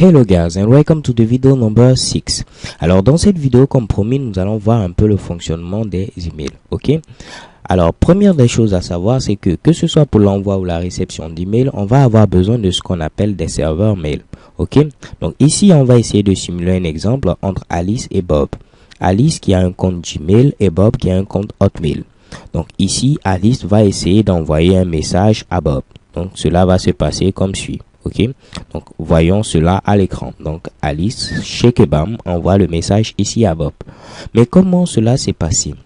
Hello guys and welcome to the video number 6. Alors dans cette vidéo, comme promis, nous allons voir un peu le fonctionnement des emails. Ok. Alors première des choses à savoir, c'est que ce soit pour l'envoi ou la réception d'emails, on va avoir besoin de ce qu'on appelle des serveurs mail. Ok. Donc ici on va essayer de simuler un exemple entre Alice et Bob. Alice qui a un compte Gmail et Bob qui a un compte Hotmail. Donc ici Alice va essayer d'envoyer un message à Bob. Donc cela va se passer comme suit. Ok, donc voyons cela à l'écran. Donc Alice, shake et bam, envoie le message ici à Bob. Mais comment cela s'est passé?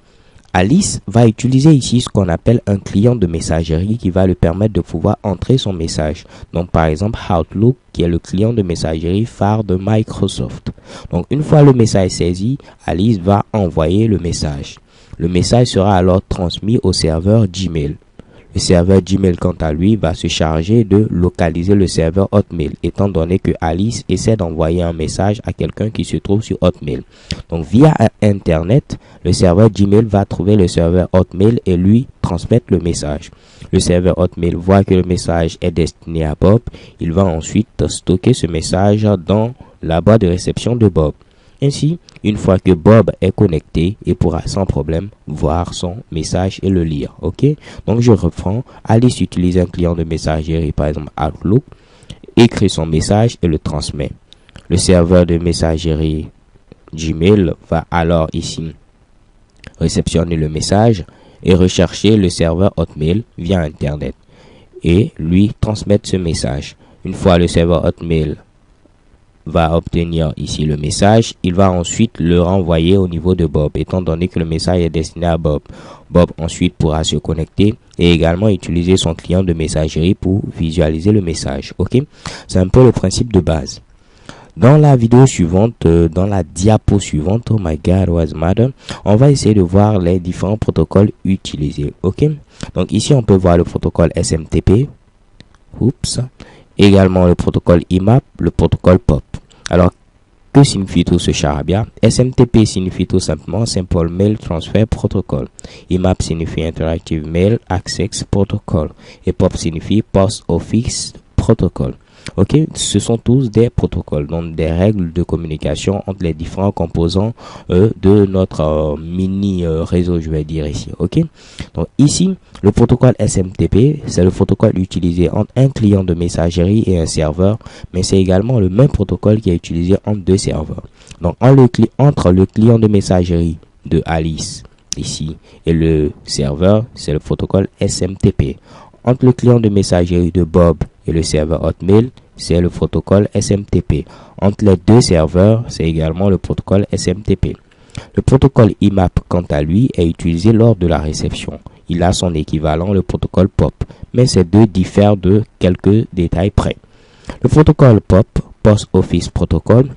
Alice va utiliser ici ce qu'on appelle un client de messagerie qui va lui permettre de pouvoir entrer son message. Donc par exemple Outlook qui est le client de messagerie phare de Microsoft. Donc une fois le message saisi, Alice va envoyer le message. Le message sera alors transmis au serveur Gmail. Le serveur Gmail, quant à lui, va se charger de localiser le serveur Hotmail, étant donné que Alice essaie d'envoyer un message à quelqu'un qui se trouve sur Hotmail. Donc, via Internet, le serveur Gmail va trouver le serveur Hotmail et lui transmettre le message. Le serveur Hotmail voit que le message est destiné à Bob. Il va ensuite stocker ce message dans la boîte de réception de Bob. Ainsi, une fois que Bob est connecté, il pourra sans problème voir son message et le lire. Ok? Donc je reprends. Alice utilise un client de messagerie, par exemple Outlook, écrit son message et le transmet. Le serveur de messagerie Gmail va alors ici réceptionner le message et rechercher le serveur Hotmail via Internet et lui transmettre ce message. Une fois le serveur Hotmail va obtenir ici le message, il va ensuite le renvoyer au niveau de Bob, étant donné que le message est destiné à Bob. Bob ensuite pourra se connecter et également utiliser son client de messagerie pour visualiser le message. Ok, c'est un peu le principe de base. Dans la vidéo suivante, dans la diapo suivante, oh my god, what's the matter, on va essayer de voir les différents protocoles utilisés. Ok, donc ici on peut voir le protocole SMTP. Oups. Également le protocole IMAP, le protocole POP. Alors, que signifie tout ce charabia? SMTP signifie tout simplement Simple Mail Transfer Protocol. IMAP signifie Interactive Mail Access Protocol. Et POP signifie Post Office Protocol. Ok, ce sont tous des protocoles, donc des règles de communication entre les différents composants de notre mini réseau, je vais dire ici. Ok, donc ici le protocole SMTP, c'est le protocole utilisé entre un client de messagerie et un serveur, mais c'est également le même protocole qui est utilisé entre deux serveurs. Donc entre le client de messagerie de Alice ici et le serveur, c'est le protocole SMTP. Entre le client de messagerie de Bob et le serveur Hotmail, c'est le protocole SMTP. Entre les deux serveurs, c'est également le protocole SMTP. Le protocole IMAP, quant à lui, est utilisé lors de la réception. Il a son équivalent, le protocole POP, mais ces deux diffèrent de quelques détails près. Le protocole POP, Post Office Protocol,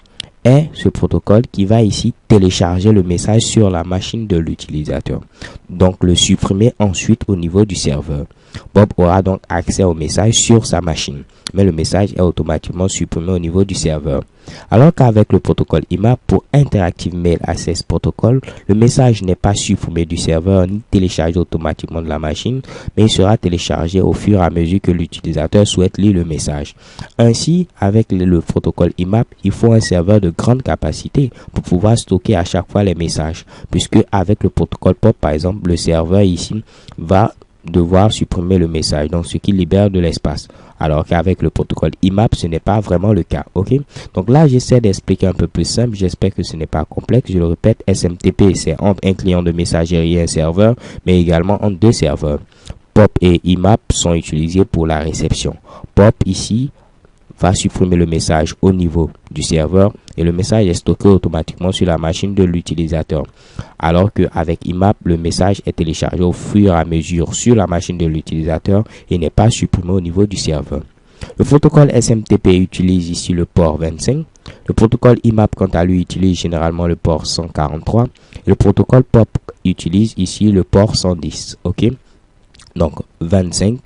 est ce protocole qui va ici télécharger le message sur la machine de l'utilisateur, donc le supprimer ensuite au niveau du serveur. Bob aura donc accès au message sur sa machine, mais le message est automatiquement supprimé au niveau du serveur. Alors qu'avec le protocole IMAP pour Interactive Mail Access Protocol, le message n'est pas supprimé du serveur ni téléchargé automatiquement de la machine, mais il sera téléchargé au fur et à mesure que l'utilisateur souhaite lire le message. Ainsi, avec le protocole IMAP, il faut un serveur de grande capacité pour pouvoir stocker à chaque fois les messages, puisque avec le protocole POP, par exemple, le serveur ici va devoir supprimer le message, donc ce qui libère de l'espace, alors qu'avec le protocole IMAP ce n'est pas vraiment le cas. Ok, donc là j'essaie d'expliquer un peu plus simple, j'espère que ce n'est pas complexe. Je le répète, SMTP c'est entre un client de messagerie et un serveur, mais également entre deux serveurs. POP et IMAP sont utilisés pour la réception. POP ici va supprimer le message au niveau du serveur et le message est stocké automatiquement sur la machine de l'utilisateur. Alors qu'avec IMAP, le message est téléchargé au fur et à mesure sur la machine de l'utilisateur et n'est pas supprimé au niveau du serveur. Le protocole SMTP utilise ici le port 25. Le protocole IMAP, quant à lui, utilise généralement le port 143. Et le protocole POP utilise ici le port 110. Ok? Donc 25,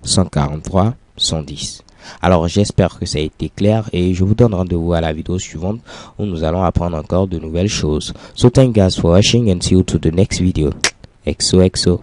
143, 110. Alors j'espère que ça a été clair et je vous donne rendez-vous à la vidéo suivante où nous allons apprendre encore de nouvelles choses. So thank you guys for watching and see you to the next video. XOXO.